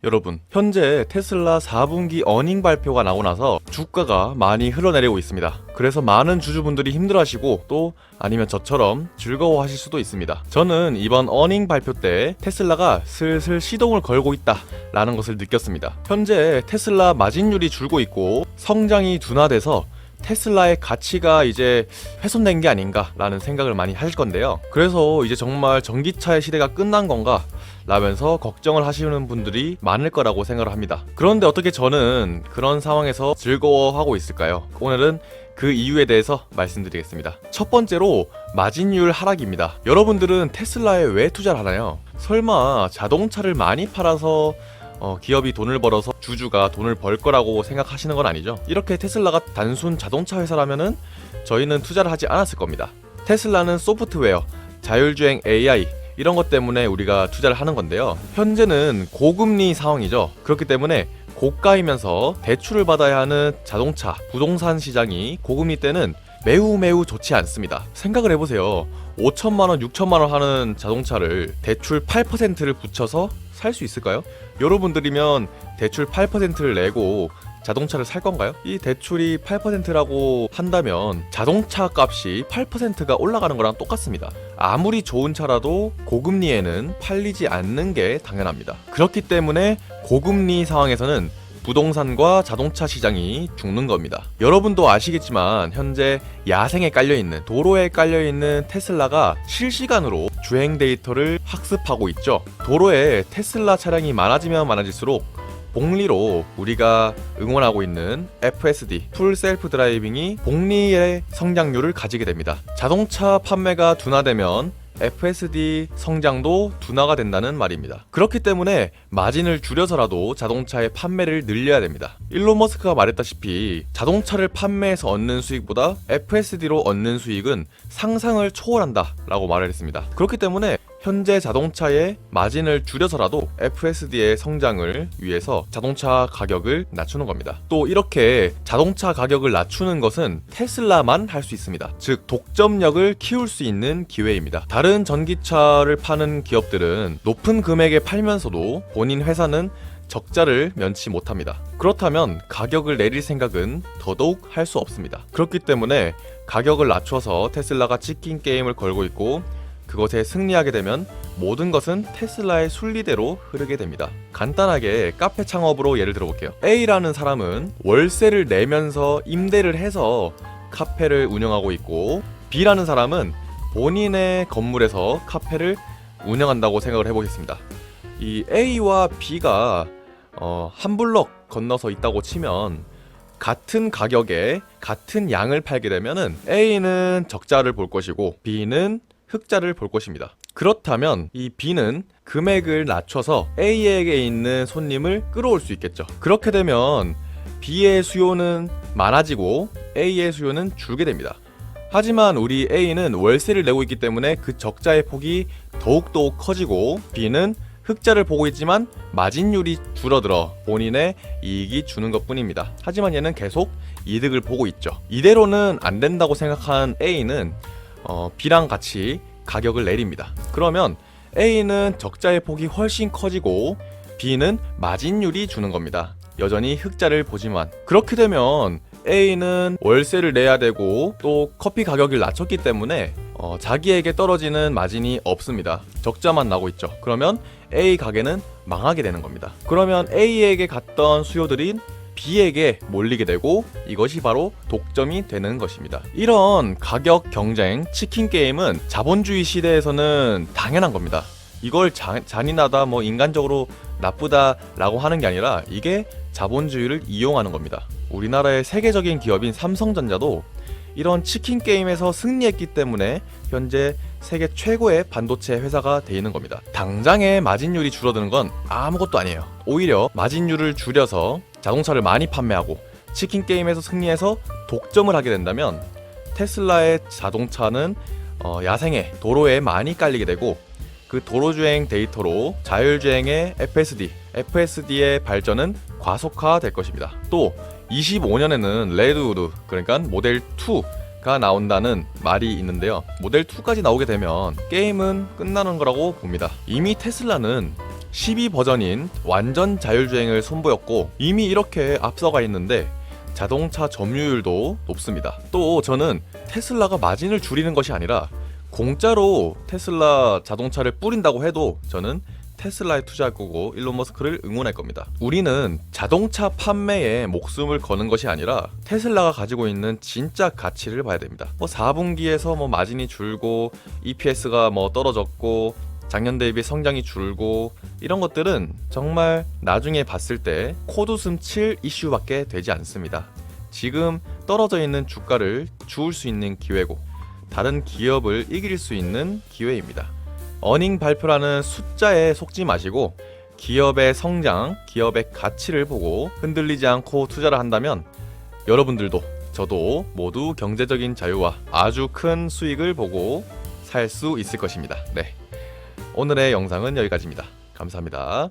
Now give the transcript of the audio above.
여러분, 현재 테슬라 4분기 어닝 발표가 나고 나서 주가가 많이 흘러내리고 있습니다. 그래서 많은 주주분들이 힘들어하시고 또 아니면 저처럼 즐거워하실 수도 있습니다. 저는 이번 어닝 발표 때 테슬라가 슬슬 시동을 걸고 있다 라는 것을 느꼈습니다. 현재 테슬라 마진율이 줄고 있고 성장이 둔화돼서 테슬라의 가치가 이제 훼손된 게 아닌가 라는 생각을 많이 하실 건데요. 그래서 이제 정말 전기차의 시대가 끝난 건가 라면서 걱정을 하시는 분들이 많을 거라고 생각을 합니다. 그런데 어떻게 저는 그런 상황에서 즐거워하고 있을까요? 오늘은 그 이유에 대해서 말씀드리겠습니다. 첫 번째로 마진율 하락입니다. 여러분들은 테슬라에 왜 투자를 하나요? 설마 자동차를 많이 팔아서 기업이 돈을 벌어서 주주가 돈을 벌 거라고 생각하시는 건 아니죠? 이렇게 테슬라가 단순 자동차 회사라면은 저희는 투자를 하지 않았을 겁니다. 테슬라는 소프트웨어, 자율주행 AI 이런 것 때문에 우리가 투자를 하는 건데요. 현재는 고금리 상황이죠. 그렇기 때문에 고가이면서 대출을 받아야 하는 자동차, 부동산 시장이 고금리 때는 매우 좋지 않습니다. 생각을 해보세요. 5천만원, 6천만원 하는 자동차를 대출 8%를 붙여서 살 수 있을까요? 여러분들이면 대출 8%를 내고 자동차를 살 건가요? 이 대출이 8%라고 한다면 자동차 값이 8%가 올라가는 거랑 똑같습니다. 아무리 좋은 차라도 고금리에는 팔리지 않는 게 당연합니다. 그렇기 때문에 고금리 상황에서는 부동산과 자동차 시장이 죽는 겁니다. 여러분도 아시겠지만 현재 야생에 깔려있는, 도로에 깔려있는 테슬라가 실시간으로 주행 데이터를 학습하고 있죠. 도로에 테슬라 차량이 많아지면 많아질수록 복리로 우리가 응원하고 있는 FSD, 풀 셀프 드라이빙이 복리의 성장률을 가지게 됩니다. 자동차 판매가 둔화되면 FSD 성장도 둔화가 된다는 말입니다. 그렇기 때문에 마진을 줄여서라도 자동차의 판매를 늘려야 됩니다. 일론 머스크가 말했다시피 자동차를 판매해서 얻는 수익보다 FSD로 얻는 수익은 상상을 초월한다 라고 말을 했습니다. 그렇기 때문에 현재 자동차의 마진을 줄여서라도 FSD의 성장을 위해서 자동차 가격을 낮추는 겁니다. 또 이렇게 자동차 가격을 낮추는 것은 테슬라만 할 수 있습니다. 즉 독점력을 키울 수 있는 기회입니다. 다른 전기차를 파는 기업들은 높은 금액에 팔면서도 본인 회사는 적자를 면치 못합니다. 그렇다면 가격을 내릴 생각은 더더욱 할 수 없습니다. 그렇기 때문에 가격을 낮춰서 테슬라가 치킨 게임을 걸고 있고 그것에 승리하게 되면 모든 것은 테슬라의 순리대로 흐르게 됩니다. 간단하게 카페 창업으로 예를 들어볼게요. A라는 사람은 월세를 내면서 임대를 해서 카페를 운영하고 있고 B라는 사람은 본인의 건물에서 카페를 운영한다고 생각을 해보겠습니다. 이 A와 B가 한 블럭 건너서 있다고 치면 같은 가격에 같은 양을 팔게 되면은 A는 적자를 볼 것이고 B는 흑자를 볼 것입니다. 그렇다면 이 B는 금액을 낮춰서 A에게 있는 손님을 끌어올 수 있겠죠. 그렇게 되면 B의 수요는 많아지고 A의 수요는 줄게 됩니다. 하지만 우리 A는 월세를 내고 있기 때문에 그 적자의 폭이 더욱더 커지고 B는 흑자를 보고 있지만 마진율이 줄어들어 본인의 이익이 주는 것 뿐입니다. 하지만 얘는 계속 이득을 보고 있죠. 이대로는 안 된다고 생각한 A는 B랑 같이 가격을 내립니다. 그러면 A는 적자의 폭이 훨씬 커지고 B는 마진율이 주는 겁니다. 여전히 흑자를 보지만 그렇게 되면 A는 월세를 내야 되고 또 커피 가격을 낮췄기 때문에 자기에게 떨어지는 마진이 없습니다. 적자만 나고 있죠. 그러면 A 가게는 망하게 되는 겁니다. 그러면 A에게 갔던 수요들인 B에게 몰리게 되고 이것이 바로 독점이 되는 것입니다. 이런 가격 경쟁, 치킨 게임은 자본주의 시대에서는 당연한 겁니다. 이걸 잔인하다, 인간적으로 나쁘다라고 하는 게 아니라 이게 자본주의를 이용하는 겁니다. 우리나라의 세계적인 기업인 삼성전자도 이런 치킨 게임에서 승리했기 때문에 현재 세계 최고의 반도체 회사가 되어 있는 겁니다. 당장의 마진율이 줄어드는 건 아무것도 아니에요. 오히려 마진율을 줄여서 자동차를 많이 판매하고 치킨 게임에서 승리해서 독점을 하게 된다면 테슬라의 자동차는 야생에, 도로에 많이 깔리게 되고 그 도로주행 데이터로 자율주행의 FSD의 발전은 과속화될 것입니다. 또 25년에는 레드우드, 그러니까 모델 2가 나온다는 말이 있는데요. 모델 2까지 나오게 되면 게임은 끝나는 거라고 봅니다. 이미 테슬라는 12 버전인 완전 자율주행을 선보였고 이미 이렇게 앞서가 있는데 자동차 점유율도 높습니다. 또 저는 테슬라가 마진을 줄이는 것이 아니라 공짜로 테슬라 자동차를 뿌린다고 해도 저는 테슬라에 투자할 거고 일론 머스크를 응원할 겁니다. 우리는 자동차 판매에 목숨을 거는 것이 아니라 테슬라가 가지고 있는 진짜 가치를 봐야 됩니다. 4분기에서 마진이 줄고 EPS가 떨어졌고 작년 대비 성장이 줄고 이런 것들은 정말 나중에 봤을 때 코웃음 칠 이슈밖에 되지 않습니다. 지금 떨어져 있는 주가를 주울 수 있는 기회고 다른 기업을 이길 수 있는 기회입니다. 어닝 발표라는 숫자에 속지 마시고 기업의 성장, 기업의 가치를 보고 흔들리지 않고 투자를 한다면 여러분들도 저도 모두 경제적인 자유와 아주 큰 수익을 보고 살 수 있을 것입니다. 네, 오늘의 영상은 여기까지입니다. 감사합니다.